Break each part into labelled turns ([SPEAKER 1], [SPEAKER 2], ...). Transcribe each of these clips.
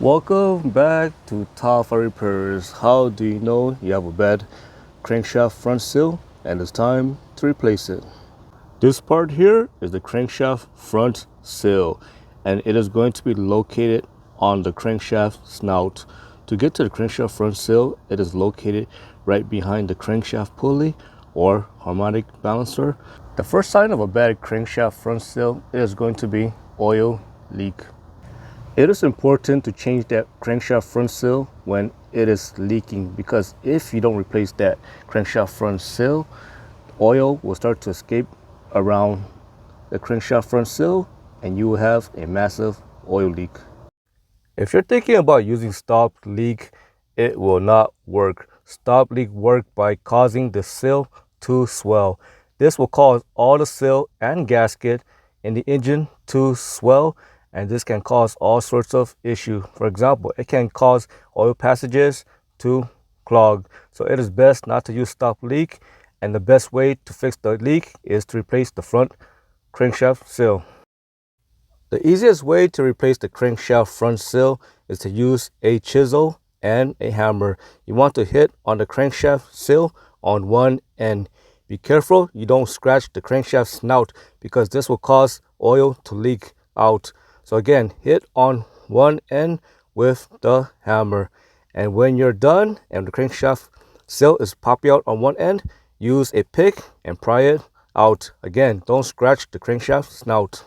[SPEAKER 1] Welcome back to Top 5 Repairs. How do you know you have a bad crankshaft front seal and it's time to replace it? This part here is the crankshaft front seal, and it is going to be located on the crankshaft snout. To get to the crankshaft front seal, it is located right behind the crankshaft pulley or harmonic balancer. The first sign of a bad crankshaft front seal is going to be oil leak. It is important to change that crankshaft front seal when it is leaking, because if you don't replace that crankshaft front seal, oil will start to escape around the crankshaft front seal and you will have a massive oil leak. If you're thinking about using stop leak, it will not work. Stop leak work by causing the seal to swell. This will cause all the seal and gasket in the engine to swell, and this can cause all sorts of issues. For example, it can cause oil passages to clog. So it is best not to use stop leak, and the best way to fix the leak is to replace the front crankshaft seal. The easiest way to replace the crankshaft front seal is to use a chisel and a hammer. You want to hit on the crankshaft seal on one end. Be careful you don't scratch the crankshaft snout, because this will cause oil to leak out. So again, hit on one end with the hammer. And when you're done and the crankshaft seal is popping out on one end, use a pick and pry it out. Again, don't scratch the crankshaft snout.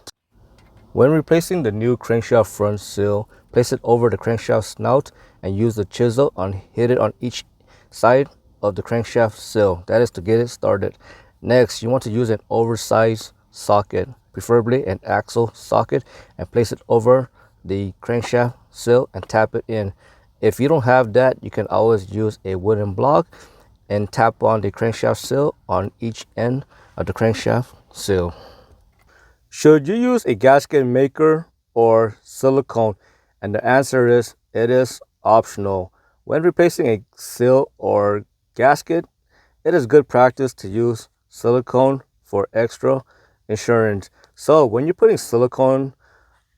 [SPEAKER 1] When replacing the new crankshaft front seal, place it over the crankshaft snout and use the chisel and hit it on each side of the crankshaft seal. That is to get it started. Next, you want to use an oversized socket, preferably an axle socket, and place it over the crankshaft seal and tap it in. If you don't have that, you can always use a wooden block and tap on the crankshaft seal on each end of the crankshaft seal. Should you use a gasket maker or silicone? And the answer is, it is optional. When replacing a seal or gasket, it is good practice to use silicone for extra insurance. So when you're putting silicone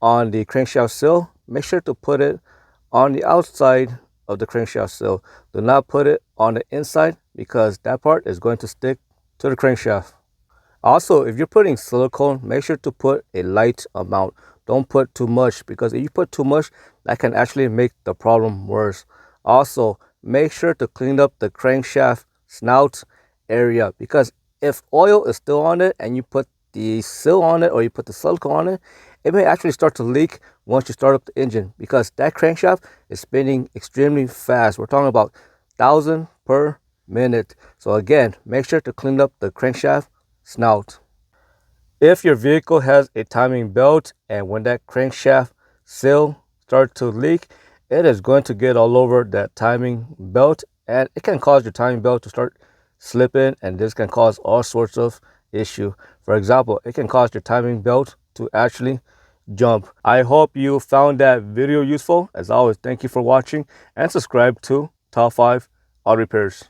[SPEAKER 1] on the crankshaft seal, make sure to put it on the outside of the crankshaft seal. Do not put it on the inside, because that part is going to stick to the crankshaft. Also, if you're putting silicone, make sure to put a light amount. Don't put too much, because if you put too much, that can actually make the problem worse. Also, make sure to clean up the crankshaft snout area, because if oil is still on it and you put the seal on it or you put the silicone on it, it may actually start to leak once you start up the engine, because that crankshaft is spinning extremely fast. We're talking about 1,000 per minute. So again, make sure to clean up the crankshaft snout. If your vehicle has a timing belt and when that crankshaft seal starts to leak, it is going to get all over that timing belt, and it can cause your timing belt to start slipping, and this can cause all sorts of issue. For example, it can cause your timing belt to actually jump. I hope you found that video useful. As always, thank you for watching, and subscribe to Top 5 Auto Repairs.